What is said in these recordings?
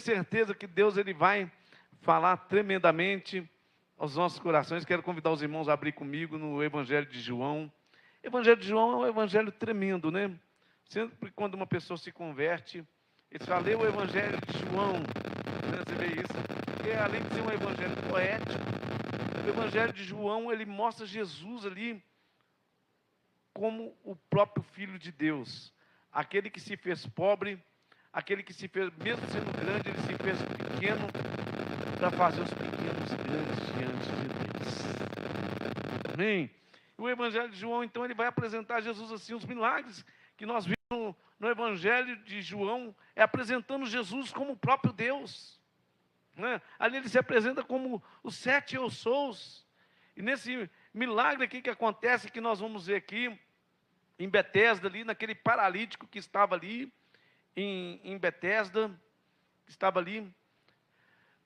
certeza que Deus ele vai falar tremendamente aos nossos corações. Quero convidar os irmãos a abrir comigo no Evangelho de João. O Evangelho de João é um evangelho tremendo, né? Sempre quando uma pessoa se converte, ele fala, lê o Evangelho de João, né? Você vê isso? Porque além de ser um evangelho poético, o Evangelho de João, ele mostra Jesus ali como o próprio Filho de Deus, aquele que se fez pobre, aquele que se fez, mesmo sendo grande, ele se fez pequeno para fazer os pequenos grandes diante de Deus. Amém? O Evangelho de João, então, ele vai apresentar Jesus assim, os milagres que nós vimos no Evangelho de João, é apresentando Jesus como o próprio Deus. Né? Ali ele se apresenta como os 7 eu sous. E nesse milagre aqui que acontece, que nós vamos ver aqui, em Betesda, ali, naquele paralítico que estava ali, em Betesda, que estava ali,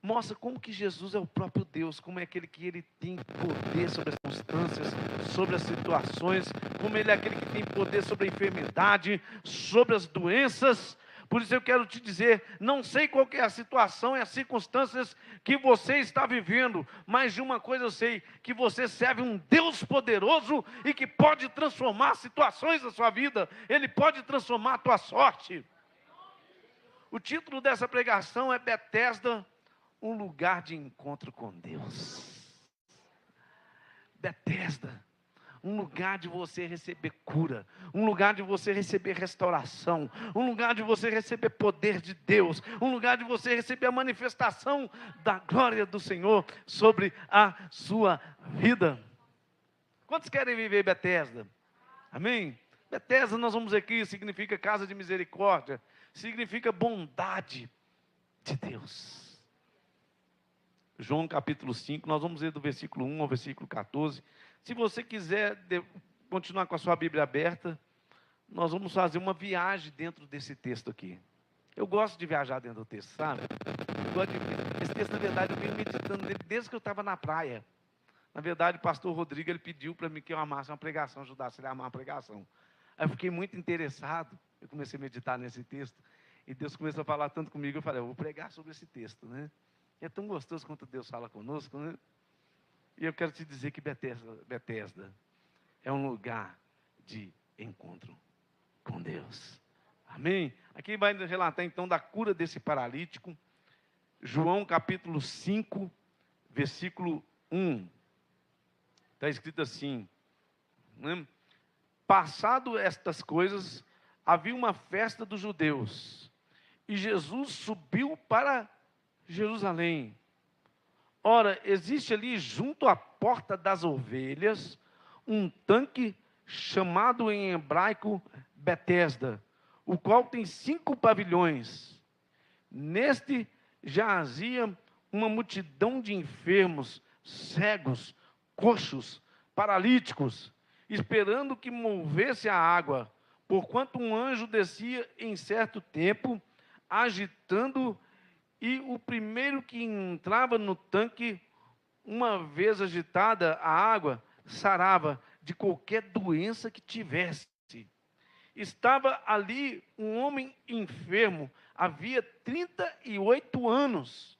mostra como que Jesus é o próprio Deus, como é aquele que ele tem poder sobre as circunstâncias, sobre as situações, como ele é aquele que tem poder sobre a enfermidade, sobre as doenças. Por isso eu quero te dizer, não sei qual que é a situação e as circunstâncias que você está vivendo, mas de uma coisa eu sei, que você serve um Deus poderoso e que pode transformar situações da sua vida, ele pode transformar a tua sorte. O título dessa pregação é Betesda, um lugar de encontro com Deus. Betesda, um lugar de você receber cura, um lugar de você receber restauração, um lugar de você receber poder de Deus, um lugar de você receber a manifestação da glória do Senhor sobre a sua vida. Quantos querem viver Betesda? Amém? Betesda, nós vamos aqui, significa casa de misericórdia, significa bondade de Deus. João capítulo 5, nós vamos ler do versículo 1 ao versículo 14. Se você quiser continuar com a sua Bíblia aberta, nós vamos fazer uma viagem dentro desse texto aqui. Eu gosto de viajar dentro do texto, sabe? Esse texto, na verdade, eu venho meditando nele desde que eu estava na praia. Na verdade, o pastor Rodrigo, ele pediu para mim que eu armasse uma pregação, ajudasse ele a armar uma pregação. Aí eu fiquei muito interessado, eu comecei a meditar nesse texto, e Deus começou a falar tanto comigo, eu falei, eu vou pregar sobre esse texto, né? É tão gostoso quanto Deus fala conosco, né? E eu quero te dizer que Betesda é um lugar de encontro com Deus. Amém? Aqui vai relatar então da cura desse paralítico. João capítulo 5, versículo 1. Está escrito assim, né? Passado estas coisas, havia uma festa dos judeus. E Jesus subiu para Jerusalém. Ora, existe ali junto à porta das ovelhas um tanque chamado em hebraico Betesda, o qual tem 5 pavilhões. Neste jazia uma multidão de enfermos, cegos, coxos, paralíticos, esperando que movesse a água, porquanto um anjo descia em certo tempo, agitando. E o primeiro que entrava no tanque, uma vez agitada a água, sarava de qualquer doença que tivesse. Estava ali um homem enfermo, havia 38 anos.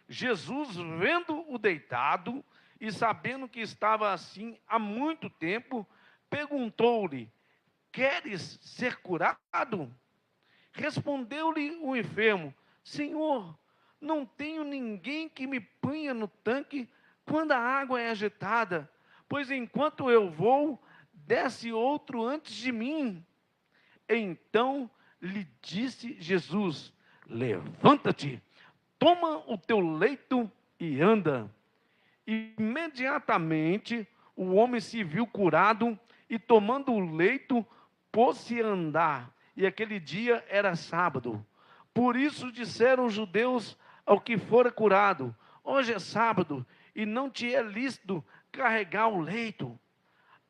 Jesus, vendo-o deitado e sabendo que estava assim há muito tempo, perguntou-lhe, queres ser curado? Respondeu-lhe o enfermo, Senhor, não tenho ninguém que me ponha no tanque quando a água é agitada, pois enquanto eu vou, desce outro antes de mim. Então lhe disse Jesus, levanta-te, toma o teu leito e anda. Imediatamente o homem se viu curado e tomando o leito, pôs-se a andar. E aquele dia era sábado. Por isso disseram os judeus ao que fora curado, hoje é sábado e não te é lícito carregar o leito.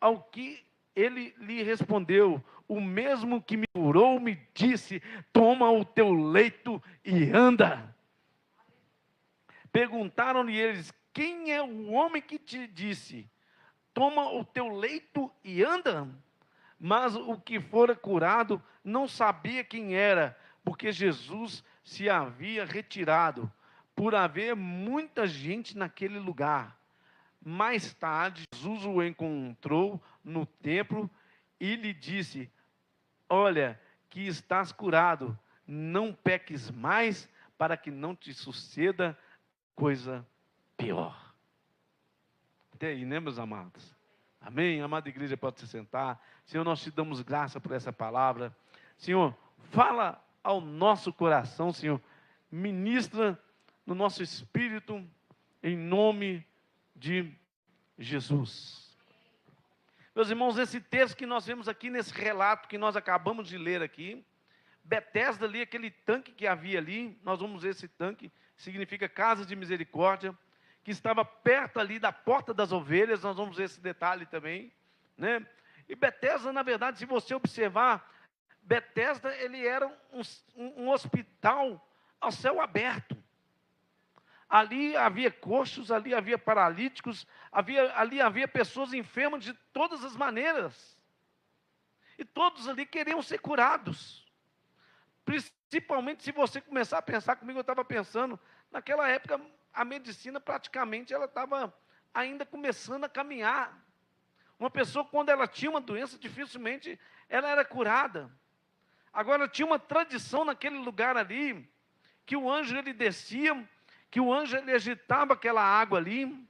Ao que ele lhe respondeu, o mesmo que me curou me disse, toma o teu leito e anda. Perguntaram-lhe eles, quem é o homem que te disse, toma o teu leito e anda? Mas o que fora curado não sabia quem era, porque Jesus se havia retirado, por haver muita gente naquele lugar. Mais tarde, Jesus o encontrou no templo e lhe disse: olha, que estás curado, não peques mais, para que não te suceda coisa pior. Até aí, né, meus amados? Amém? Amada igreja, pode se sentar. Senhor, nós te damos graça por essa palavra. Senhor, fala ao nosso coração, Senhor. Ministra no nosso espírito, em nome de Jesus. Meus irmãos, esse texto que nós vemos aqui, nesse relato que nós acabamos de ler aqui, Betesda ali, aquele tanque que havia ali, nós vamos ver esse tanque, significa casa de misericórdia, que estava perto ali da porta das ovelhas, nós vamos ver esse detalhe também, né? E Betesda, na verdade, se você observar, Betesda, ele era um hospital ao céu aberto. Ali havia coxos, ali havia paralíticos, ali havia pessoas enfermas de todas as maneiras. E todos ali queriam ser curados. Principalmente se você começar a pensar comigo, eu estava pensando, naquela época a medicina praticamente ela estava ainda começando a caminhar. Uma pessoa, quando ela tinha uma doença, dificilmente ela era curada. Agora tinha uma tradição naquele lugar ali, que o anjo ele descia, que o anjo ele agitava aquela água ali,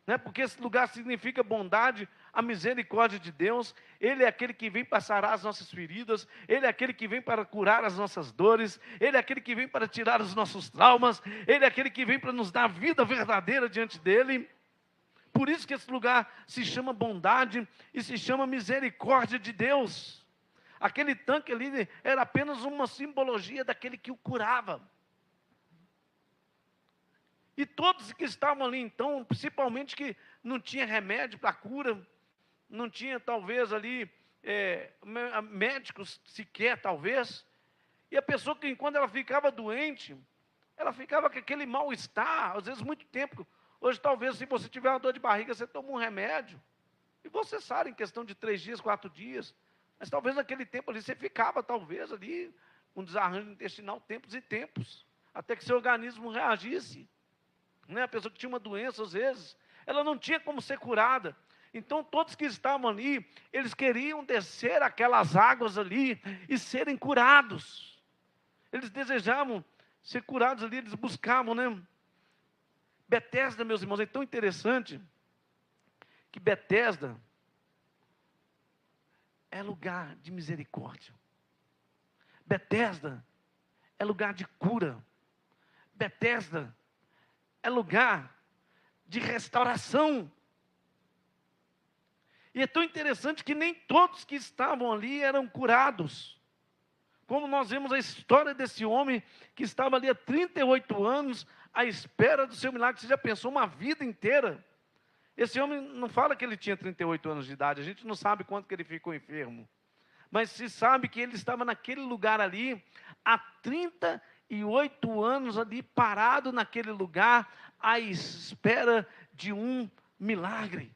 né, porque esse lugar significa bondade, a misericórdia de Deus. Ele é aquele que vem para sarar as nossas feridas, Ele é aquele que vem para curar as nossas dores, Ele é aquele que vem para tirar os nossos traumas, Ele é aquele que vem para nos dar vida verdadeira diante dEle. Por isso que esse lugar se chama bondade e se chama misericórdia de Deus. Aquele tanque ali era apenas uma simbologia daquele que o curava. E todos que estavam ali então, principalmente que não tinha remédio para a cura, não tinha talvez ali médicos sequer talvez, e a pessoa que quando ela ficava doente, ela ficava com aquele mal-estar, às vezes muito tempo. Hoje talvez se você tiver uma dor de barriga, você toma um remédio, e você sara em questão de 3 dias, 4 dias, mas talvez naquele tempo ali você ficava talvez ali com desarranjo intestinal tempos e tempos, até que seu organismo reagisse. Né? A pessoa que tinha uma doença, às vezes, ela não tinha como ser curada. Então, todos que estavam ali, eles queriam descer aquelas águas ali e serem curados. Eles desejavam ser curados ali, eles buscavam, né? Betesda, meus irmãos, é tão interessante que Betesda é lugar de misericórdia. Betesda é lugar de cura. Betesda é lugar de restauração. E é tão interessante que nem todos que estavam ali eram curados. Como nós vemos a história desse homem que estava ali há 38 anos à espera do seu milagre. Você já pensou uma vida inteira? Esse homem não fala que ele tinha 38 anos de idade, a gente não sabe quanto que ele ficou enfermo. Mas se sabe que ele estava naquele lugar ali há 38 anos ali parado naquele lugar à espera de um milagre.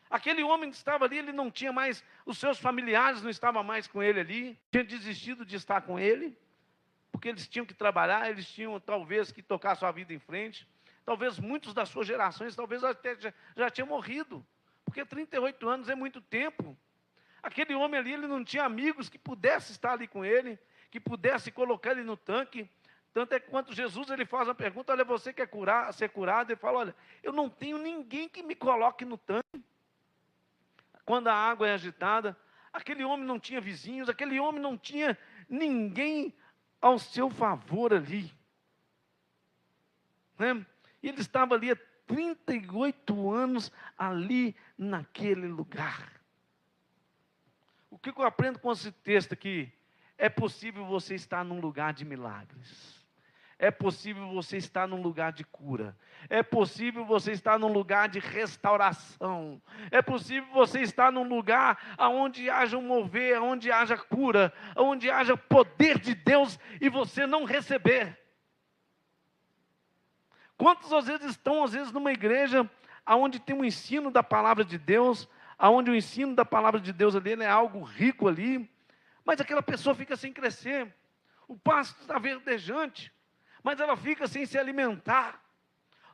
Aquele homem que estava ali, ele não tinha mais, os seus familiares não estavam mais com ele ali, tinha desistido de estar com ele, porque eles tinham que trabalhar, eles tinham talvez que tocar sua vida em frente, talvez muitos das suas gerações, talvez até já tinham morrido, porque 38 anos é muito tempo. Aquele homem ali, ele não tinha amigos que pudessem estar ali com ele, que pudessem colocar ele no tanque. Tanto é que quando Jesus ele faz uma pergunta, olha, você quer ser curado? Ele fala, olha, eu não tenho ninguém que me coloque no tanque. Quando a água é agitada, aquele homem não tinha vizinhos, aquele homem não tinha ninguém ao seu favor ali. Né? E ele estava ali há 38 anos, ali naquele lugar. O que eu aprendo com esse texto aqui? É possível você estar num lugar de milagres. É possível você estar num lugar de cura. É possível você estar num lugar de restauração. É possível você estar num lugar onde haja um mover, onde haja cura, onde haja poder de Deus e você não receber. Quantos às vezes estão numa igreja onde tem um ensino da palavra de Deus, onde o ensino da palavra de Deus ali é algo rico ali, mas aquela pessoa fica sem crescer. O pasto está verdejante, mas ela fica sem se alimentar.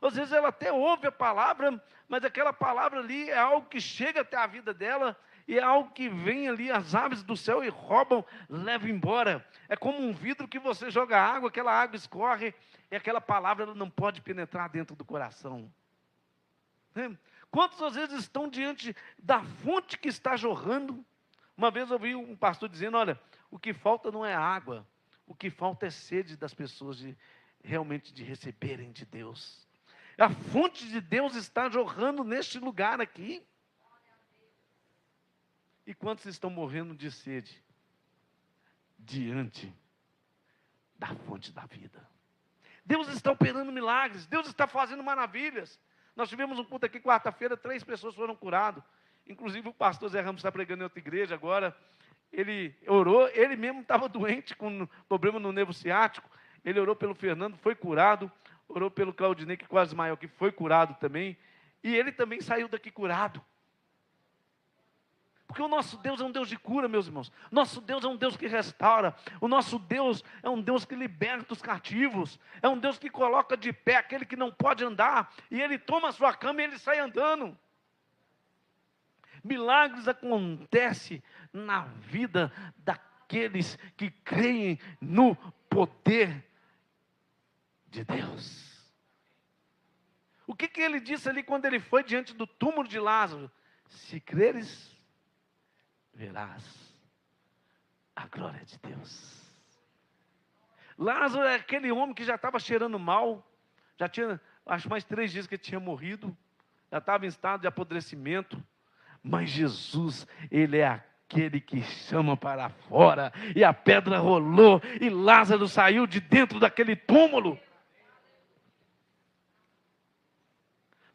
Às vezes ela até ouve a palavra, mas aquela palavra ali é algo que chega até a vida dela, e é algo que vem ali, as aves do céu e roubam, levam embora. É como um vidro que você joga água, aquela água escorre, e aquela palavra ela não pode penetrar dentro do coração. Quantos às vezes estão diante da fonte que está jorrando? Uma vez eu ouvi um pastor dizendo, olha, o que falta não é água, o que falta é sede das pessoas realmente de receberem de Deus. A fonte de Deus está jorrando neste lugar aqui. E quantos estão morrendo de sede diante da fonte da vida? Deus está operando milagres, Deus está fazendo maravilhas. Nós tivemos um culto aqui quarta-feira, 3 pessoas foram curadas. Inclusive o pastor Zé Ramos está pregando em outra igreja agora. Ele orou, ele mesmo estava doente com problema no nervo ciático. Ele orou pelo Fernando, foi curado. Orou pelo Claudinei, que quase maior, que foi curado também. E ele também saiu daqui curado. Porque o nosso Deus é um Deus de cura, meus irmãos. Nosso Deus é um Deus que restaura. O nosso Deus é um Deus que liberta os cativos. É um Deus que coloca de pé aquele que não pode andar. E ele toma a sua cama e ele sai andando. Milagres acontecem na vida daqueles que creem no poder de Deus. O que ele disse ali quando ele foi diante do túmulo de Lázaro? Se creres, verás a glória de Deus. Lázaro é aquele homem que já estava cheirando mal, já tinha, acho mais 3 dias que ele tinha morrido, já estava em estado de apodrecimento, mas Jesus, ele é aquele que chama para fora, e a pedra rolou, e Lázaro saiu de dentro daquele túmulo.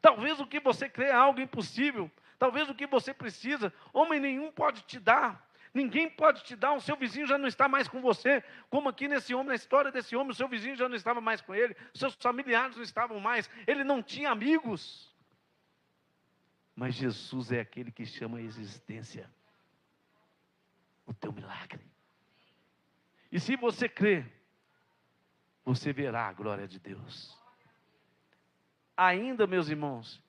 Talvez o que você crê é algo impossível. Talvez o que você precisa, homem nenhum pode te dar. Ninguém pode te dar. O seu vizinho já não está mais com você. Como aqui nesse homem, na história desse homem, o seu vizinho já não estava mais com ele. Os seus familiares não estavam mais. Ele não tinha amigos. Mas Jesus é aquele que chama a existência o teu milagre. E se você crer, você verá a glória de Deus. Ainda, meus irmãos,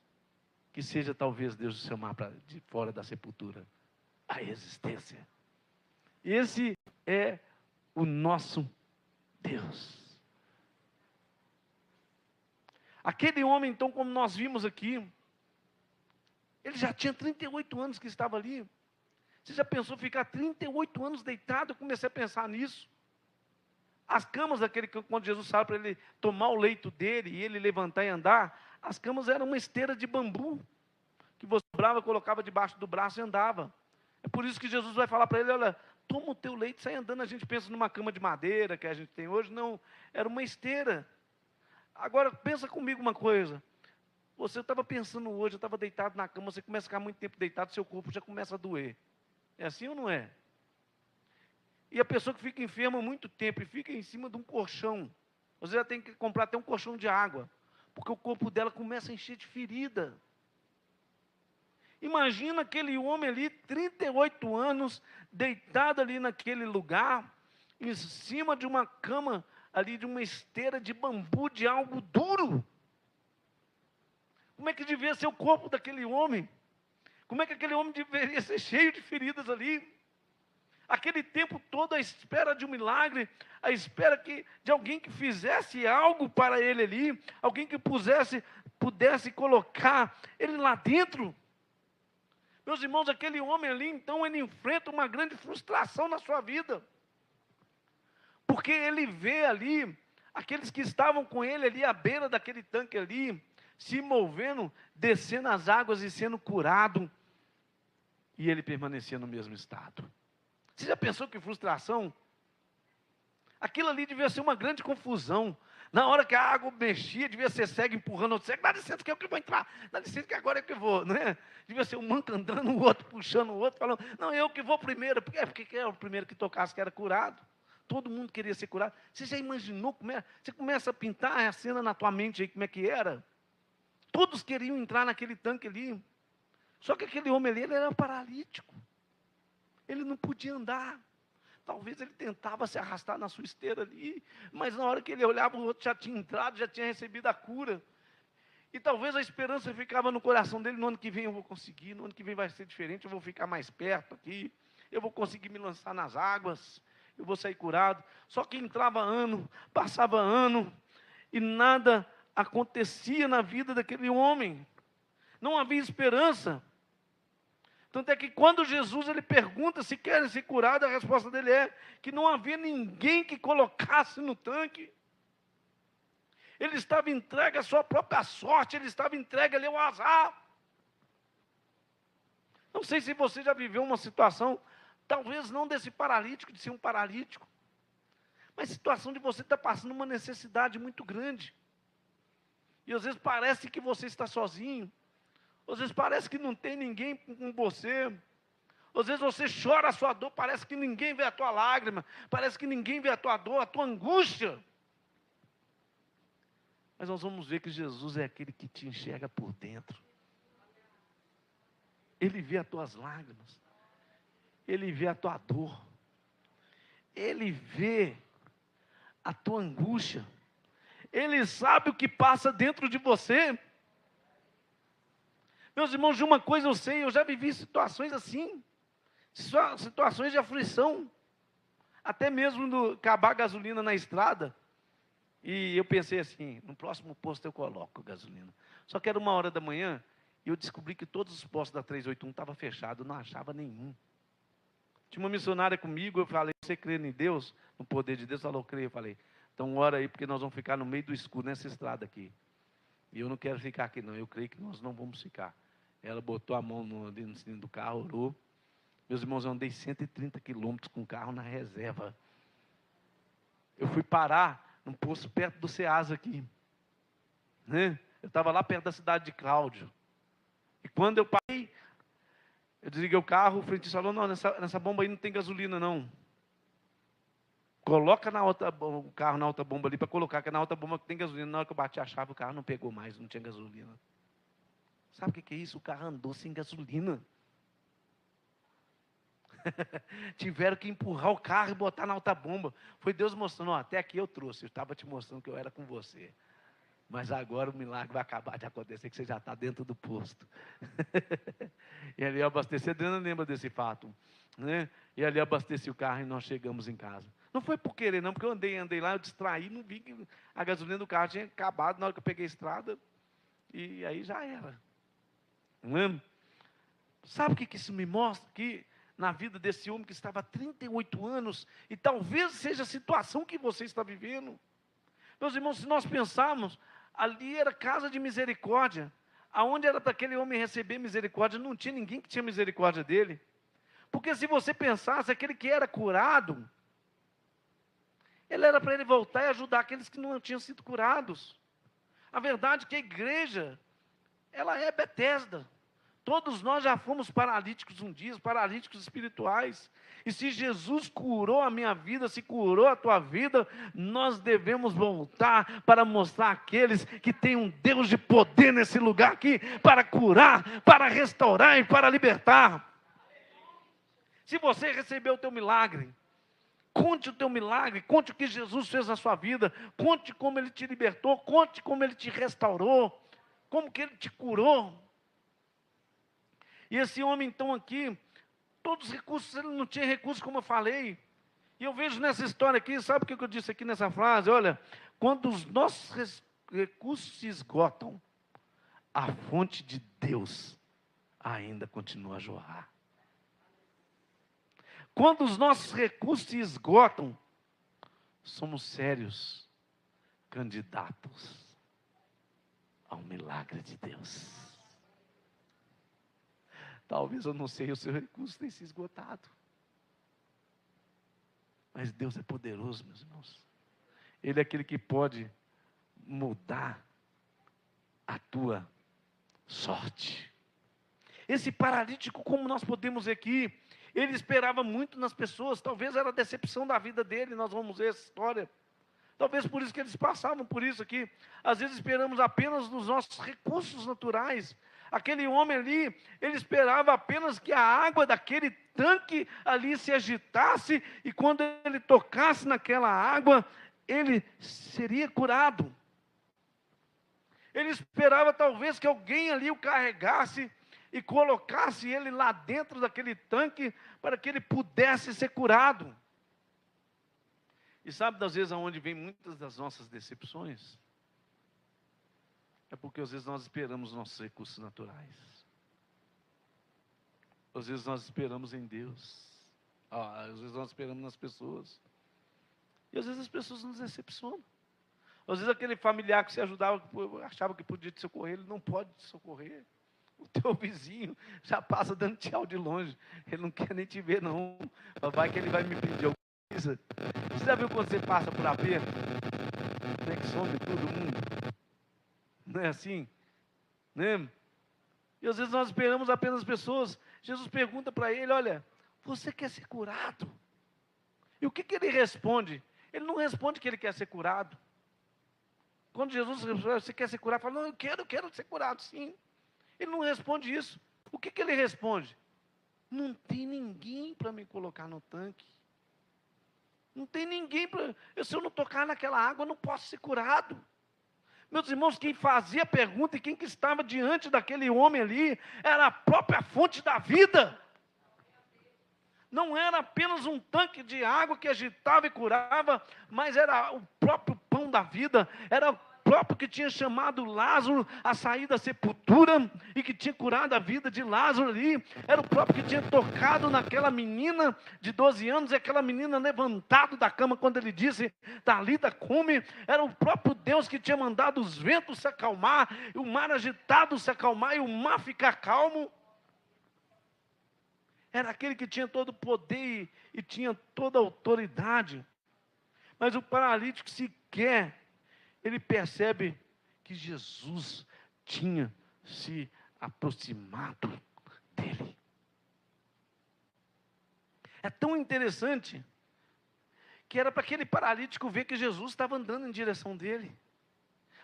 que seja talvez Deus chamar para de fora da sepultura a existência. Esse é o nosso Deus. Aquele homem, então, como nós vimos aqui, ele já tinha 38 anos que estava ali. Você já pensou ficar 38 anos deitado? Eu comecei a pensar nisso. As camas daquele, quando Jesus fala para ele tomar o leito dele e ele levantar e andar, as camas eram uma esteira de bambu, que você dobrava, colocava debaixo do braço e andava. É por isso que Jesus vai falar para ele, olha, toma o teu leito e sai andando. A gente pensa numa cama de madeira que a gente tem hoje, não, era uma esteira. Agora, pensa comigo uma coisa, você estava pensando hoje, eu estava deitado na cama, você começa a ficar muito tempo deitado, seu corpo já começa a doer. É assim ou não é? E a pessoa que fica enferma muito tempo e fica em cima de um colchão, você já tem que comprar até um colchão de água, porque o corpo dela começa a encher de ferida. Imagina aquele homem ali, 38 anos, deitado ali naquele lugar, em cima de uma cama, ali de uma esteira de bambu, de algo duro. Como é que devia ser o corpo daquele homem? Como é que aquele homem deveria ser cheio de feridas ali? Aquele tempo todo à espera de um milagre, à espera de alguém que fizesse algo para ele ali, alguém que pudesse colocar ele lá dentro. Meus irmãos, aquele homem ali, então, ele enfrenta uma grande frustração na sua vida. Porque ele vê ali, aqueles que estavam com ele ali, à beira daquele tanque ali, se movendo, descendo as águas e sendo curado. E ele permanecia no mesmo estado. Você já pensou que frustração? Aquilo ali devia ser uma grande confusão. Na hora que a água mexia, devia ser cego empurrando outro cego. Dá licença que eu que vou entrar. Dá licença que agora é que eu vou. Não é? Devia ser um manco andando, o outro puxando o outro, falando, não, eu que vou primeiro. Porque era o primeiro que tocasse que era curado. Todo mundo queria ser curado. Você já imaginou como é? Você começa a pintar a cena na tua mente aí, como é que era? Todos queriam entrar naquele tanque ali. Só que aquele homem ali, ele era paralítico. Ele não podia andar. Talvez ele tentava se arrastar na sua esteira ali, mas na hora que ele olhava, o outro já tinha entrado, já tinha recebido a cura. E talvez a esperança ficava no coração dele: no ano que vem eu vou conseguir, no ano que vem vai ser diferente, eu vou ficar mais perto aqui, eu vou conseguir me lançar nas águas, eu vou sair curado. Só que entrava ano, passava ano, e nada acontecia na vida daquele homem. Não havia esperança. Tanto é que quando Jesus ele pergunta se querem ser curados, a resposta dele é que não havia ninguém que colocasse no tanque. Ele estava entregue à sua própria sorte, ele estava entregue ali ao azar. Não sei se você já viveu uma situação, talvez não desse paralítico, de ser um paralítico, mas situação de você estar passando uma necessidade muito grande. E às vezes parece que você está sozinho. Às vezes parece que não tem ninguém com você. Às vezes você chora a sua dor, parece que ninguém vê a tua lágrima, parece que ninguém vê a tua dor, a tua angústia. Mas nós vamos ver que Jesus é aquele que te enxerga por dentro. Ele vê as tuas lágrimas. Ele vê a tua dor. Ele vê a tua angústia. Ele sabe o que passa dentro de você. Meus irmãos, de uma coisa eu sei, eu já vivi situações assim, situações de aflição, até mesmo do acabar a gasolina na estrada, e eu pensei assim: no próximo posto eu coloco gasolina. Só que era 1h e eu descobri que todos os postos da 381 estavam fechados, não achava nenhum. Tinha uma missionária comigo, eu falei: você crê em Deus, no poder de Deus? Ela falou: creio. Eu falei: então ora aí, porque nós vamos ficar no meio do escuro nessa estrada aqui. E eu não quero ficar aqui não, eu creio que nós não vamos ficar. Ela botou a mão no cinto do carro, orou. Meus irmãos, eu andei 130 quilômetros com o carro na reserva. Eu fui parar num posto perto do Ceasa aqui. Né? Eu estava lá perto da cidade de Cláudio. E quando eu parei, eu desliguei o carro, o frentista falou: não, nessa bomba aí não tem gasolina não. Coloca o carro na outra bomba ali para colocar, que é na outra bomba que tem gasolina. Na hora que eu bati a chave, o carro não pegou mais, não tinha gasolina. Sabe o que é isso? O carro andou sem gasolina. Tiveram que empurrar o carro e botar na outra bomba. Foi Deus mostrando: ó, até aqui eu trouxe, eu estava te mostrando que eu era com você. Mas agora o milagre vai acabar de acontecer, que você já está dentro do posto. E ali eu abasteci, a Adriana lembra desse fato. Né? E ali eu abasteci o carro e nós chegamos em casa. Não foi por querer não, porque eu andei lá, eu distraí, não vi que a gasolina do carro tinha acabado na hora que eu peguei a estrada. E aí já era. Não é? Sabe o que isso me mostra? Que na vida desse homem que estava há 38 anos, e talvez seja a situação que você está vivendo. Meus irmãos, se nós pensarmos, ali era casa de misericórdia. Aonde era para aquele homem receber misericórdia, não tinha ninguém que tinha misericórdia dele. Porque se você pensasse, aquele que era curado, ele era para ele voltar e ajudar aqueles que não tinham sido curados. A verdade é que a igreja, ela é Betesda. Todos nós já fomos paralíticos um dia, paralíticos espirituais. E se Jesus curou a minha vida, se curou a tua vida, nós devemos voltar para mostrar àqueles que tem um Deus de poder nesse lugar aqui, para curar, para restaurar e para libertar. Se você recebeu o teu milagre, conte o teu milagre, conte o que Jesus fez na sua vida, conte como Ele te libertou, conte como Ele te restaurou, como que Ele te curou. E esse homem então aqui, todos os recursos, ele não tinha recursos, como eu falei. E eu vejo nessa história aqui, sabe o que eu disse aqui nessa frase? Olha, quando os nossos recursos se esgotam, a fonte de Deus ainda continua a jorrar. Quando os nossos recursos se esgotam, somos sérios candidatos ao milagre de Deus. Talvez eu não sei, o seu recurso tem se esgotado. Mas Deus é poderoso, meus irmãos. Ele é aquele que pode mudar a tua sorte. Esse paralítico, como nós podemos ver aqui, ele esperava muito nas pessoas. Talvez era a decepção da vida dele, nós vamos ver essa história. Talvez por isso que eles passavam por isso aqui. Às vezes esperamos apenas nos nossos recursos naturais. Aquele homem ali, ele esperava apenas que a água daquele tanque ali se agitasse, e quando ele tocasse naquela água, ele seria curado. Ele esperava talvez que alguém ali o carregasse e colocasse ele lá dentro daquele tanque para que ele pudesse ser curado. E sabe, às vezes, aonde vem muitas das nossas decepções? É porque às vezes nós esperamos nossos recursos naturais. Às vezes nós esperamos em Deus. Às vezes nós esperamos nas pessoas. E às vezes as pessoas nos decepcionam. Às vezes aquele familiar que você ajudava, achava que podia te socorrer, ele não pode te socorrer. O teu vizinho já passa dando tchau de longe. Ele não quer nem te ver, não. Vai que ele vai me pedir alguma coisa. Você já viu quando você passa por aperto? Como é que some todo mundo? Não é assim? Né? E às vezes nós esperamos apenas pessoas. Jesus pergunta para ele, olha, você quer ser curado? E o que ele responde? Ele não responde que ele quer ser curado. Quando Jesus responde, você quer ser curado? Fala, não, eu quero ser curado, sim. Ele não responde isso. O que ele responde? Não tem ninguém para me colocar no tanque. Não tem ninguém para... Se eu não tocar naquela água, eu não posso ser curado. Meus irmãos, quem fazia a pergunta e quem que estava diante daquele homem ali, era a própria fonte da vida. Não era apenas um tanque de água que agitava e curava, mas era o próprio pão da vida, era o próprio que tinha chamado Lázaro a sair da sepultura e que tinha curado a vida de Lázaro ali, era o próprio que tinha tocado naquela menina de 12 anos, e aquela menina levantado da cama quando ele disse, Talita, come, era o próprio Deus que tinha mandado os ventos se acalmar, e o mar agitado se acalmar, e o mar ficar calmo. Era aquele que tinha todo o poder e tinha toda a autoridade. Mas o paralítico sequer, ele percebe que Jesus tinha se aproximado dele. É tão interessante que era para aquele paralítico ver que Jesus estava andando em direção dele.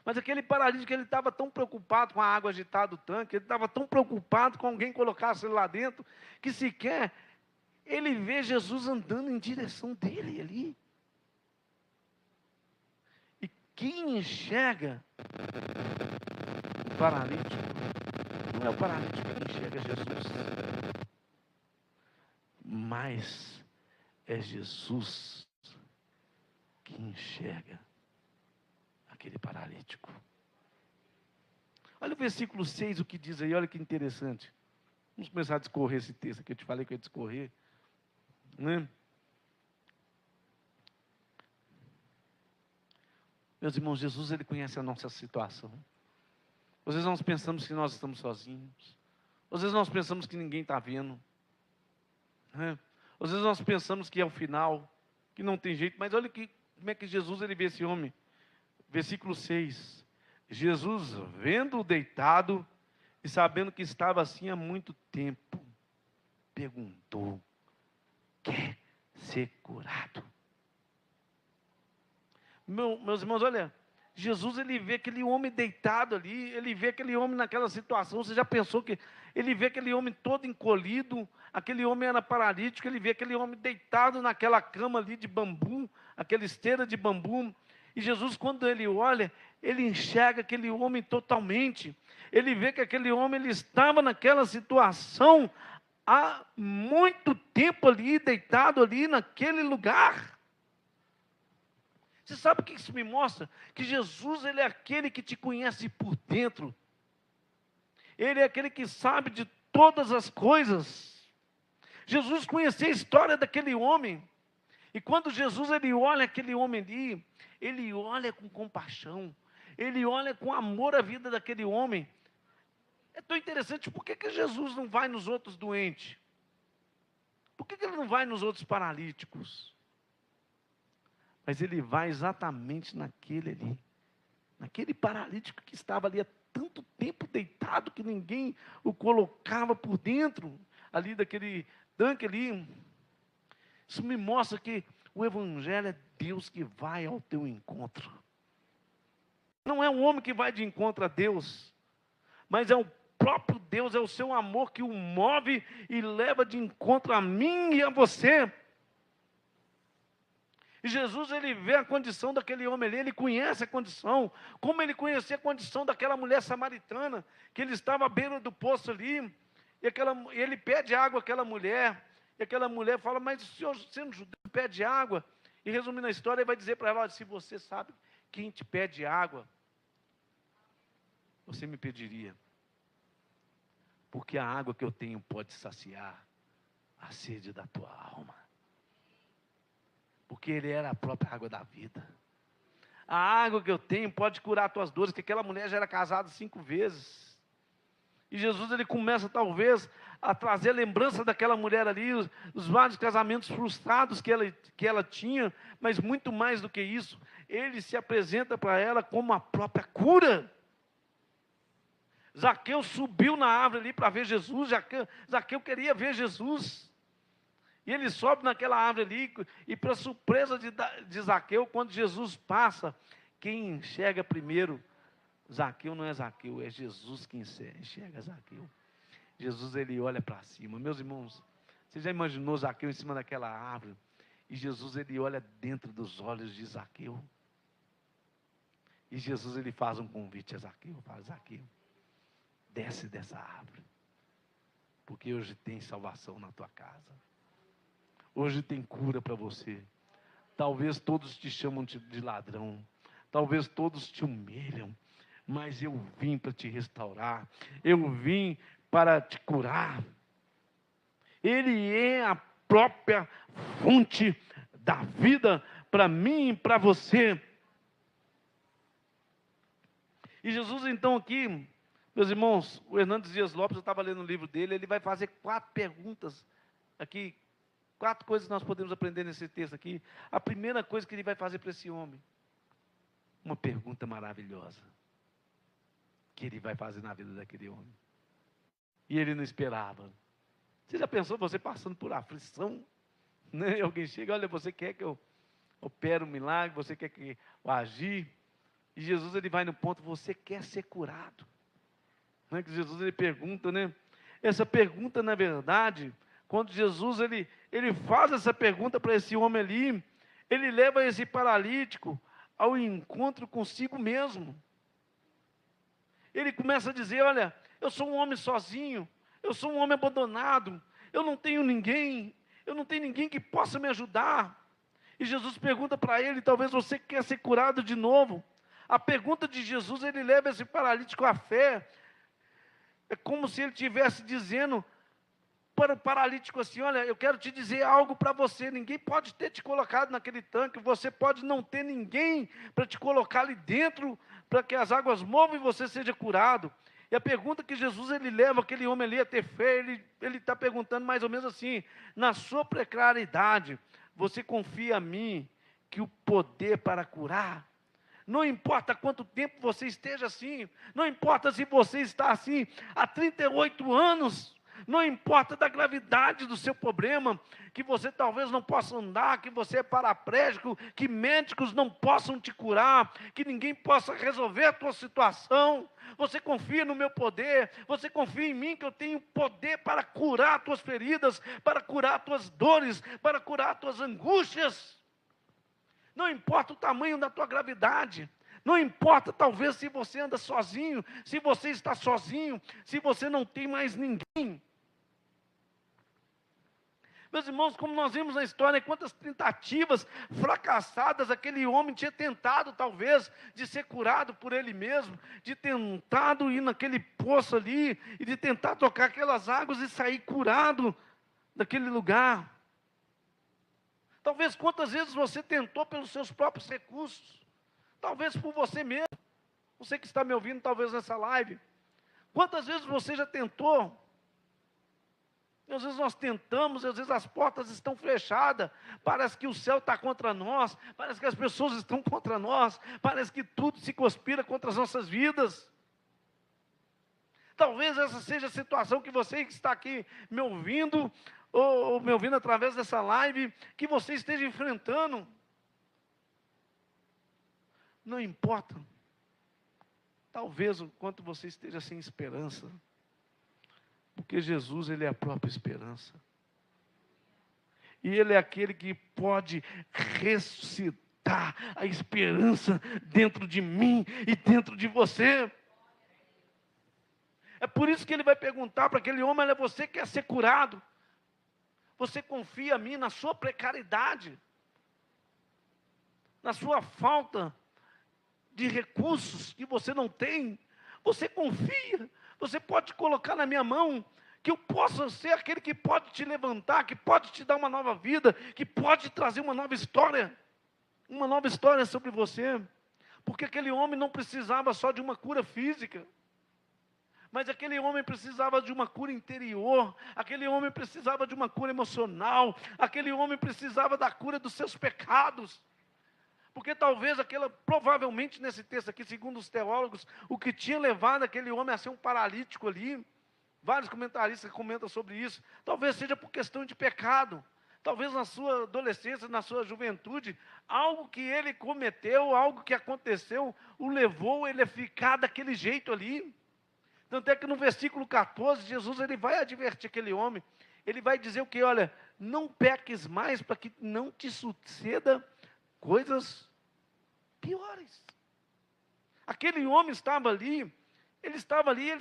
Mas aquele paralítico, ele estava tão preocupado com a água agitada do tanque, ele estava tão preocupado com alguém colocasse ele lá dentro, que sequer ele vê Jesus andando em direção dele ali. E quem enxerga o paralítico, não é o paralítico que enxerga Jesus, mas é Jesus que enxerga aquele paralítico. Olha o versículo 6, o que diz aí, olha que interessante. Vamos começar a discorrer esse texto que eu te falei que eu ia discorrer. Né? Meus irmãos, Jesus, ele conhece a nossa situação. Às vezes nós pensamos que nós estamos sozinhos. Às vezes nós pensamos que ninguém está vendo. Né? Às vezes nós pensamos que é o final, que não tem jeito. Mas olha como é que Jesus, ele vê esse homem. Versículo 6, Jesus, vendo-o deitado e sabendo que estava assim há muito tempo, perguntou, quer ser curado? Meus irmãos, olha, Jesus, ele vê aquele homem deitado ali, ele vê aquele homem naquela situação. Você já pensou que ele vê aquele homem todo encolhido, aquele homem era paralítico, ele vê aquele homem deitado naquela cama ali de bambu, aquela esteira de bambu. E Jesus, quando ele olha, ele enxerga aquele homem totalmente. Ele vê que aquele homem, ele estava naquela situação há muito tempo ali, deitado ali naquele lugar. Você sabe o que isso me mostra? Que Jesus, ele é aquele que te conhece por dentro. Ele é aquele que sabe de todas as coisas. Jesus conhecia a história daquele homem. E quando Jesus, ele olha aquele homem ali, ele olha com compaixão, ele olha com amor a vida daquele homem. É tão interessante, por que Jesus não vai nos outros doentes? Por que ele não vai nos outros paralíticos? Mas ele vai exatamente naquele ali, naquele paralítico que estava ali há tanto tempo deitado, que ninguém o colocava por dentro, ali daquele tanque ali. Isso me mostra que O Evangelho é Deus que vai ao teu encontro. Não é um homem que vai de encontro a Deus, mas é o próprio Deus, é o seu amor que o move e leva de encontro a mim e a você. E Jesus, ele vê a condição daquele homem ali, ele conhece a condição, como ele conhecia a condição daquela mulher samaritana, que ele estava à beira do poço ali, e ele pede água àquela mulher, e aquela mulher fala, mas o senhor, sendo judeu, pede água. E resumindo a história, ele vai dizer para ela, olha, se você sabe quem te pede água, você me pediria. Porque a água que eu tenho pode saciar a sede da tua alma. Porque ele era a própria água da vida. A água que eu tenho pode curar as tuas dores, que aquela mulher já era casada 5 vezes. E Jesus, ele começa talvez a trazer lembrança daquela mulher ali, os vários casamentos frustrados que ela tinha, mas muito mais do que isso, ele se apresenta para ela como a própria cura. Zaqueu subiu na árvore ali para ver Jesus, Zaqueu queria ver Jesus. E ele sobe naquela árvore ali, e para surpresa de Zaqueu, quando Jesus passa, quem enxerga primeiro Zaqueu não é Zaqueu, é Jesus que enxerga Zaqueu. Jesus, ele olha para cima. Meus irmãos, você já imaginou Zaqueu em cima daquela árvore? E Jesus, ele olha dentro dos olhos de Zaqueu. E Jesus, ele faz um convite a Zaqueu, fala, Zaqueu, desce dessa árvore, porque hoje tem salvação na tua casa. Hoje tem cura para você. Talvez todos te chamam de ladrão, talvez todos te humilham, mas eu vim para te restaurar, eu vim para te curar. Ele é a própria fonte da vida para mim e para você. E Jesus então aqui, meus irmãos, o Hernandes Dias Lopes, eu estava lendo o livro dele, ele vai fazer 4 perguntas aqui, 4 coisas que nós podemos aprender nesse texto aqui. A primeira coisa que ele vai fazer para esse homem, uma pergunta maravilhosa, que ele vai fazer na vida daquele homem. E ele não esperava. Você já pensou, você passando por aflição, né? Alguém chega, olha, você quer que eu opere um milagre, você quer que eu agir? E Jesus, ele vai no ponto, você quer ser curado? Não é que Jesus, ele pergunta, né? Essa pergunta, na verdade, quando Jesus, ele faz essa pergunta para esse homem ali, ele leva esse paralítico ao encontro consigo mesmo. Ele começa a dizer, olha, eu sou um homem sozinho, eu sou um homem abandonado, eu não tenho ninguém que possa me ajudar. E Jesus pergunta para ele, talvez você quer ser curado de novo. A pergunta de Jesus, ele leva esse paralítico à fé. É como se ele estivesse dizendo para o paralítico assim, olha, eu quero te dizer algo para você, ninguém pode ter te colocado naquele tanque, você pode não ter ninguém para te colocar ali dentro, para que as águas movam e você seja curado. E a pergunta que Jesus, ele leva aquele homem ali a ter fé, ele está perguntando mais ou menos assim, na sua precariedade, você confia a mim, que o poder para curar, não importa quanto tempo você esteja assim, não importa se você está assim há 38 anos, não importa da gravidade do seu problema, que você talvez não possa andar, que você é paraplégico, que médicos não possam te curar, que ninguém possa resolver a tua situação, você confia no meu poder, você confia em mim que eu tenho poder para curar as tuas feridas, para curar as tuas dores, para curar as tuas angústias. Não importa o tamanho da tua gravidade, não importa talvez se você anda sozinho, se você está sozinho, se você não tem mais ninguém. Meus irmãos, como nós vimos na história, quantas tentativas fracassadas aquele homem tinha tentado, talvez, de ser curado por ele mesmo, de tentado ir naquele poço ali, e de tentar tocar aquelas águas e sair curado daquele lugar. Talvez quantas vezes você tentou pelos seus próprios recursos, talvez por você mesmo, você que está me ouvindo talvez nessa live, quantas vezes você já tentou? Às vezes nós tentamos, às vezes as portas estão fechadas, parece que o céu está contra nós, parece que as pessoas estão contra nós, parece que tudo se conspira contra as nossas vidas. Talvez essa seja a situação que você que está aqui me ouvindo, ou me ouvindo através dessa live, que você esteja enfrentando. Não importa, talvez o quanto você esteja sem esperança, porque Jesus, Ele é a própria esperança. E Ele é aquele que pode ressuscitar a esperança dentro de mim e dentro de você. É por isso que Ele vai perguntar para aquele homem: olha, você quer ser curado? Você confia em mim na sua precariedade, na sua falta de recursos que você não tem? Você confia? Você pode colocar na minha mão, que eu possa ser aquele que pode te levantar, que pode te dar uma nova vida, que pode trazer uma nova história sobre você. Porque aquele homem não precisava só de uma cura física, mas aquele homem precisava de uma cura interior, aquele homem precisava de uma cura emocional, aquele homem precisava da cura dos seus pecados. Porque talvez provavelmente nesse texto aqui, segundo os teólogos, o que tinha levado aquele homem a ser um paralítico ali, vários comentaristas comentam sobre isso, talvez seja por questão de pecado. Talvez na sua adolescência, na sua juventude, algo que ele cometeu, algo que aconteceu, o levou ele a ficar daquele jeito ali. Tanto é que no versículo 14, Jesus ele vai advertir aquele homem, ele vai dizer o que? Olha, não peques mais para que não te suceda coisas piores. Aquele homem estava ali, ele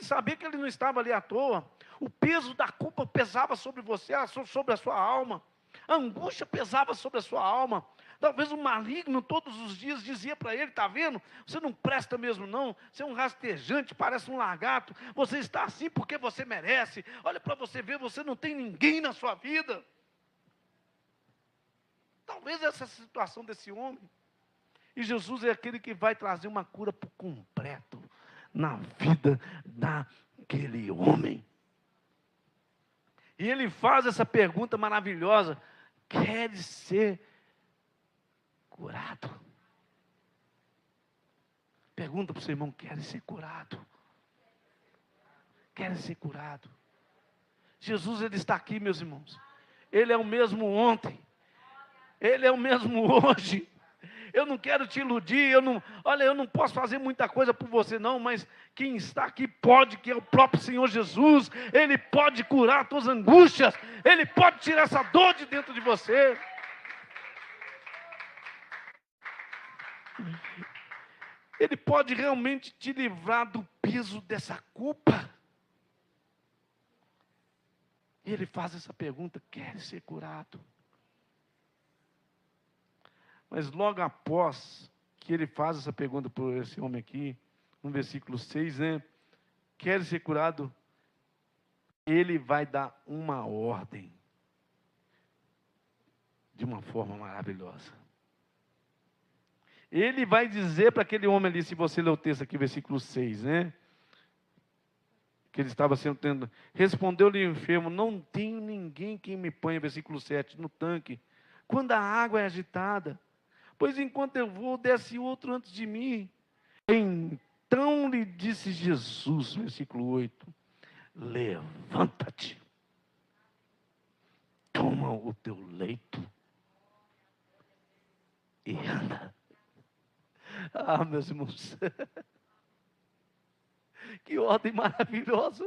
sabia que ele não estava ali à toa. O peso da culpa pesava sobre você, sobre a sua alma. A angústia pesava sobre a sua alma. Talvez o maligno todos os dias dizia para ele: está vendo? Você não presta mesmo não, você é um rastejante, parece um lagarto, você está assim porque você merece. Olha para você ver, você não tem ninguém na sua vida. Talvez essa situação desse homem. E Jesus é aquele que vai trazer uma cura por completo na vida daquele homem. E ele faz essa pergunta maravilhosa: queres ser curado? Pergunta para o seu irmão: queres ser curado? Queres ser curado? Jesus, ele está aqui, meus irmãos. Ele é o mesmo ontem, ele é o mesmo hoje. Eu não quero te iludir, eu não posso fazer muita coisa por você não, mas quem está aqui pode, que é o próprio Senhor Jesus. Ele pode curar as tuas angústias, Ele pode tirar essa dor de dentro de você. Ele pode realmente te livrar do peso dessa culpa. E ele faz essa pergunta: quer ser curado? Mas logo após que ele faz essa pergunta para esse homem aqui, no versículo 6, né? Quer ser curado? Ele vai dar uma ordem, de uma forma maravilhosa. Ele vai dizer para aquele homem ali, se você ler o texto aqui, versículo 6, né? Que ele estava sendo, respondeu-lhe o enfermo: não tenho ninguém que me ponha, versículo 7, no tanque, quando a água é agitada. Pois enquanto eu vou, desce outro antes de mim. Então lhe disse Jesus, versículo 8, levanta-te, toma o teu leito e anda. Ah, meus irmãos, que ordem maravilhosa.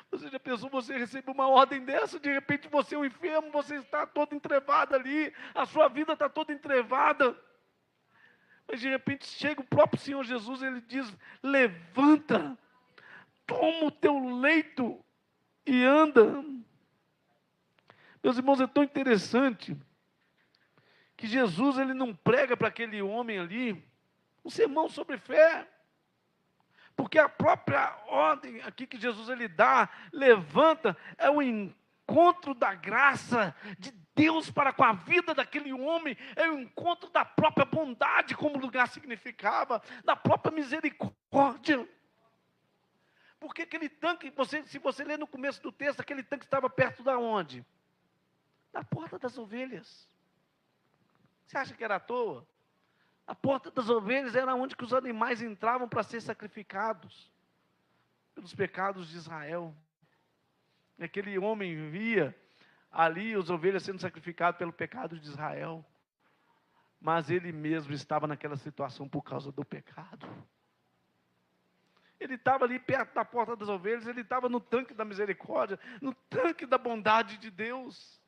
Você já pensou, você recebe uma ordem dessa, de repente você é um enfermo, você está todo entrevado ali, a sua vida está toda entrevada, mas de repente chega o próprio Senhor Jesus, ele diz: levanta, toma o teu leito e anda. Meus irmãos, é tão interessante, que Jesus, ele não prega para aquele homem ali um sermão sobre fé, porque a própria ordem aqui que Jesus ele dá, levanta, é o encontro da graça de Deus para com a vida daquele homem, é o encontro da própria bondade, como o lugar significava, da própria misericórdia. Porque aquele tanque, se você ler no começo do texto, aquele tanque estava perto da onde? Da porta das ovelhas. Você acha que era à toa? A porta das ovelhas era onde que os animais entravam para ser sacrificados pelos pecados de Israel. Aquele homem via ali as ovelhas sendo sacrificadas pelo pecado de Israel. Mas ele mesmo estava naquela situação por causa do pecado. Ele estava ali perto da porta das ovelhas, ele estava no tanque da misericórdia, no tanque da bondade de Deus.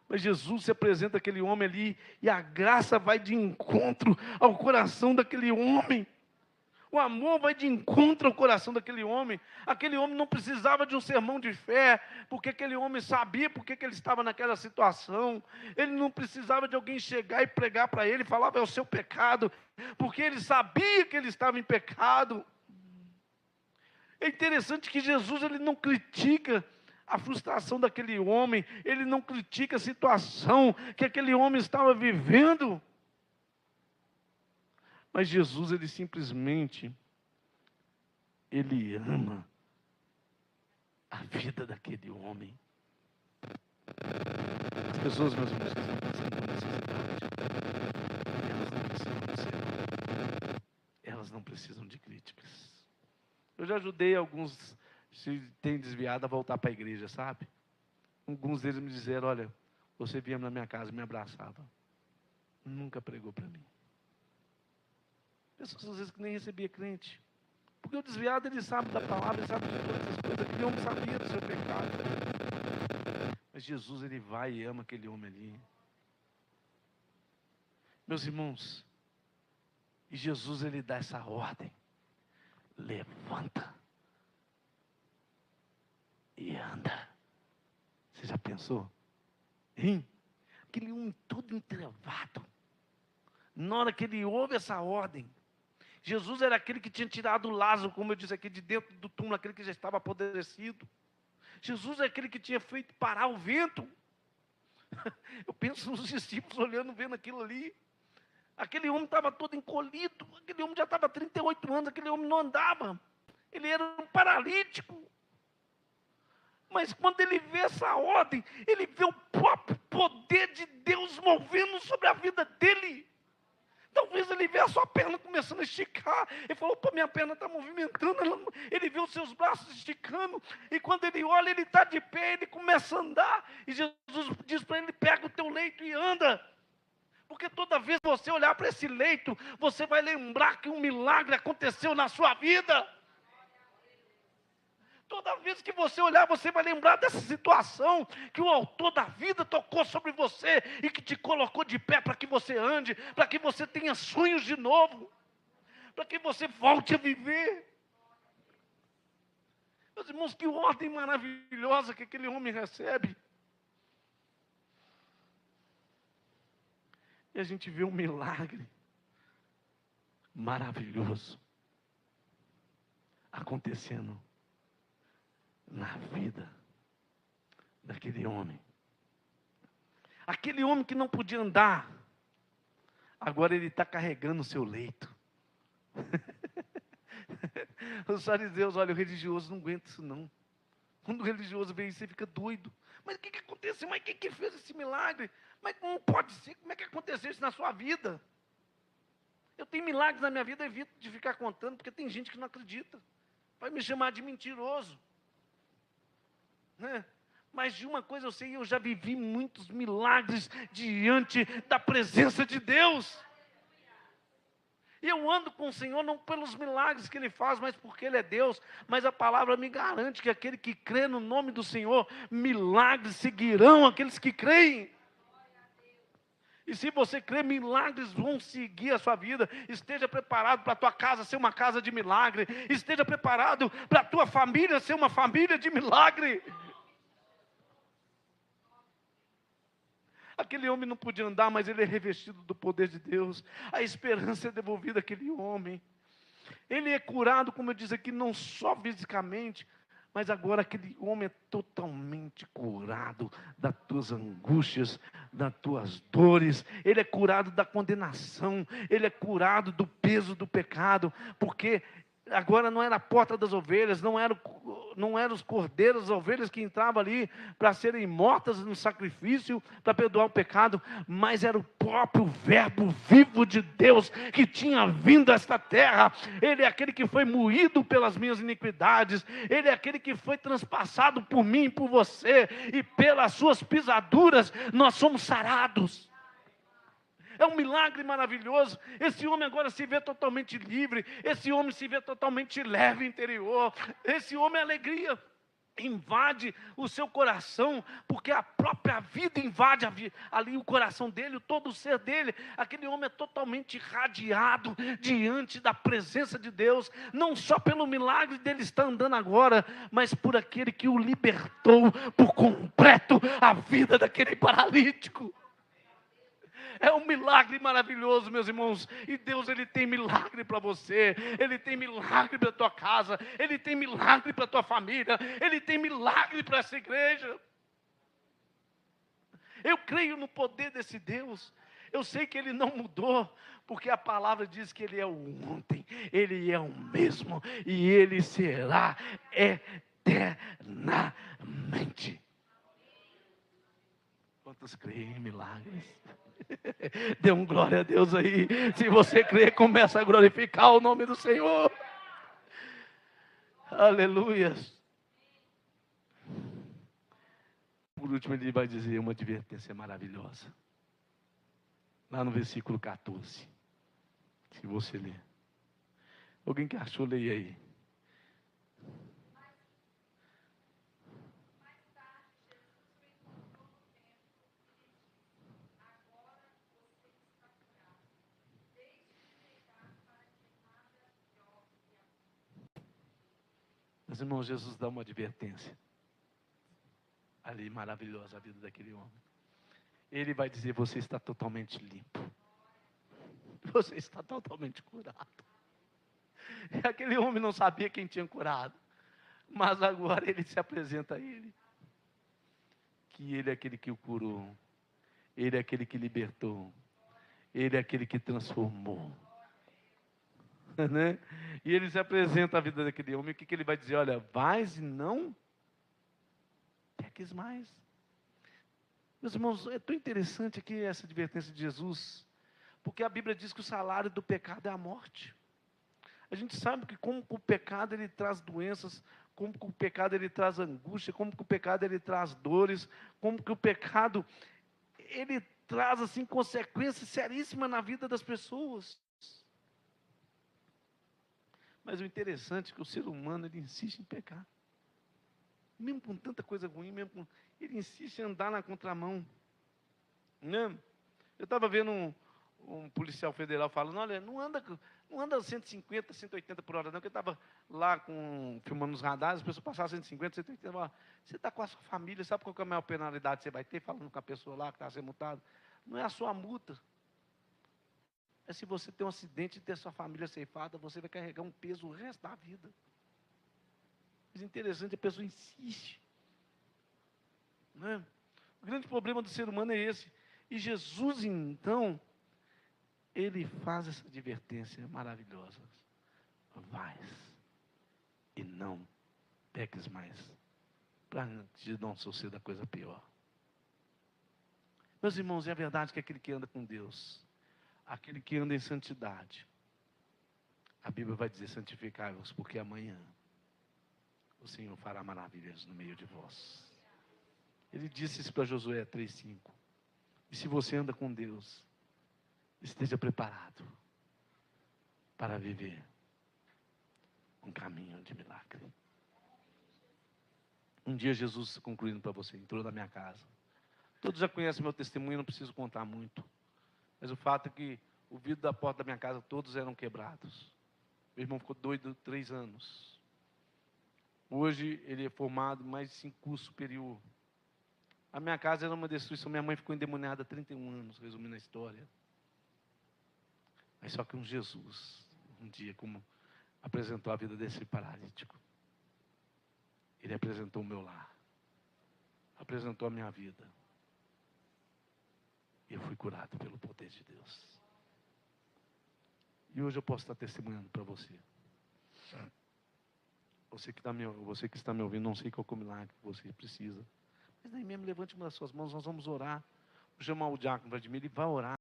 Mas Jesus se apresenta aquele homem ali, e a graça vai de encontro ao coração daquele homem. O amor vai de encontro ao coração daquele homem. Aquele homem não precisava de um sermão de fé, porque aquele homem sabia porque que ele estava naquela situação. Ele não precisava de alguém chegar e pregar para ele, falar, é o seu pecado, porque ele sabia que ele estava em pecado. É interessante que Jesus, ele não critica a frustração daquele homem, ele não critica a situação que aquele homem estava vivendo. Mas Jesus, ele simplesmente, ele ama a vida daquele homem. As pessoas, meus irmãos, que estão passando por necessidade, elas não precisam de sermão, elas não precisam de críticas. Eu já ajudei alguns, se têm desviado, a voltar para a igreja, sabe? Alguns deles me disseram, olha, você vinha na minha casa e me abraçava. Nunca pregou para mim. Pessoas às vezes que nem recebia crente. Porque o desviado, ele sabe da palavra, ele sabe de todas as coisas. Aquele homem sabia do seu pecado. Mas Jesus, ele vai e ama aquele homem ali. Meus irmãos, e Jesus, ele dá essa ordem. Levanta. E anda. Você já pensou? Hein? Aquele homem todo entrevado. Na hora que ele ouve essa ordem, Jesus era aquele que tinha tirado Lázaro, como eu disse aqui, de dentro do túmulo, aquele que já estava apodrecido. Jesus é aquele que tinha feito parar o vento. Eu penso nos discípulos olhando, vendo aquilo ali. Aquele homem estava todo encolhido, aquele homem já estava há 38 anos, aquele homem não andava. Ele era um paralítico. Mas quando ele vê essa ordem, ele vê o próprio poder de Deus movendo sobre a vida dele. Talvez ele vê a sua perna começando a esticar. Ele falou, pô, minha perna está movimentando. Ele vê os seus braços esticando. E quando ele olha, ele está de pé, ele começa a andar. E Jesus diz para ele, pega o teu leito e anda. Porque toda vez que você olhar para esse leito, você vai lembrar que um milagre aconteceu na sua vida. Toda vez que você olhar, você vai lembrar dessa situação que o autor da vida tocou sobre você e que te colocou de pé para que você ande, para que você tenha sonhos de novo, para que você volte a viver. Meus irmãos, que ordem maravilhosa que aquele homem recebe. E a gente vê um milagre maravilhoso acontecendo na vida daquele homem. Aquele homem que não podia andar, agora ele está carregando o seu leito. Os fariseus, olha, o religioso não aguenta isso não. Quando o religioso vê isso, ele fica doido. Mas o que aconteceu? Mas quem que fez esse milagre? Mas como pode ser? Como é que aconteceu isso na sua vida? Eu tenho milagres na minha vida, eu evito de ficar contando, porque tem gente que não acredita. Vai me chamar de mentiroso. Mas de uma coisa eu sei, eu já vivi muitos milagres diante da presença de Deus. E eu ando com o Senhor não pelos milagres que Ele faz, mas porque Ele é Deus. Mas a palavra me garante que aquele que crê no nome do Senhor, milagres seguirão aqueles que creem. E se você crê, milagres vão seguir a sua vida. Esteja preparado para a tua casa ser uma casa de milagre. Esteja preparado para a tua família ser uma família de milagre. Aquele homem não podia andar, mas ele é revestido do poder de Deus. A esperança é devolvida àquele homem. Ele é curado, como eu disse aqui, não só fisicamente, mas agora aquele homem é totalmente curado das tuas angústias, das tuas dores. Ele é curado da condenação. Ele é curado do peso do pecado. Porque agora não era a porta das ovelhas, não eram os cordeiros, as ovelhas que entravam ali para serem mortas no sacrifício, para perdoar o pecado, mas era o próprio verbo vivo de Deus que tinha vindo a esta terra. Ele é aquele que foi moído pelas minhas iniquidades, ele é aquele que foi transpassado por mim e por você, e pelas suas pisaduras nós somos sarados. É um milagre maravilhoso. Esse homem agora se vê totalmente livre. Esse homem se vê totalmente leve interior. Esse homem, a alegria invade o seu coração, porque a própria vida invade ali o coração dele, todo o ser dele. Aquele homem é totalmente irradiado diante da presença de Deus, não só pelo milagre dele estar andando agora, mas por aquele que o libertou por completo a vida daquele paralítico. É um milagre maravilhoso, meus irmãos. E Deus, Ele tem milagre para você. Ele tem milagre para a tua casa. Ele tem milagre para a tua família. Ele tem milagre para essa igreja. Eu creio no poder desse Deus. Eu sei que Ele não mudou, porque a palavra diz que Ele é o ontem, Ele é o mesmo, e Ele será eternamente. Quantos creem em milagres? Dê um glória a Deus aí. Se você crê, começa a glorificar o nome do Senhor. Aleluia. Por último, ele vai dizer uma advertência maravilhosa. Lá no versículo 14. Se você ler. Alguém que achou, leia aí. Meus irmãos, Jesus dá uma advertência. Ali, maravilhosa a vida daquele homem. Ele vai dizer, você está totalmente limpo. Você está totalmente curado. E aquele homem não sabia quem tinha curado. Mas agora ele se apresenta a ele. Que ele é aquele que o curou. Ele é aquele que libertou. Ele é aquele que transformou. Né? E ele se apresenta à vida daquele homem. O que ele vai dizer? Olha, vais e não peques mais. Meus irmãos, é tão interessante aqui essa advertência de Jesus, porque a Bíblia diz que o salário do pecado é a morte. A gente sabe que como que o pecado ele traz doenças, como que o pecado ele traz angústia, como que o pecado ele traz dores, como que o pecado ele traz assim consequências seríssimas na vida das pessoas. Mas o interessante é que o ser humano ele insiste em pecar. Mesmo com tanta coisa ruim, ele insiste em andar na contramão. Né? Eu estava vendo um policial federal falando, olha, não anda 150, 180 por hora não, porque eu estava lá filmando os radares, as pessoas passavam 150, 180, falavam, você está com a sua família, sabe qual que é a maior penalidade que você vai ter, falando com a pessoa lá que está sendo multada? Não é a sua multa. É se você ter um acidente e ter sua família ceifada, você vai carregar um peso o resto da vida. Mas interessante, a pessoa insiste. Né? O grande problema do ser humano é esse. E Jesus, então, ele faz essa advertência maravilhosa. Vais e não peques mais, para te não suceda coisa pior. Meus irmãos, é a verdade que aquele que anda com Deus, aquele que anda em santidade, a Bíblia vai dizer, santificai-vos, porque amanhã o Senhor fará maravilhas no meio de vós. Ele disse isso para Josué 3,5. E se você anda com Deus, esteja preparado para viver um caminho de milagre. Um dia Jesus, concluindo para você, entrou na minha casa. Todos já conhecem meu testemunho, não preciso contar muito. Mas o fato é que o vidro da porta da minha casa, todos eram quebrados. Meu irmão ficou doido 3 anos. Hoje ele é formado mais em curso superior. A minha casa era uma destruição. Minha mãe ficou endemoniada há 31 anos, resumindo a história. Mas só que um Jesus, um dia, como apresentou a vida desse paralítico, ele apresentou o meu lar, apresentou a minha vida. E eu fui curado pelo poder de Deus. E hoje eu posso estar testemunhando para você. Você que está me ouvindo, não sei qual é o milagre que você precisa. Mas daí mesmo, levante uma das suas mãos, nós vamos orar. Vou chamar o diácono Vladimir, ele vai orar.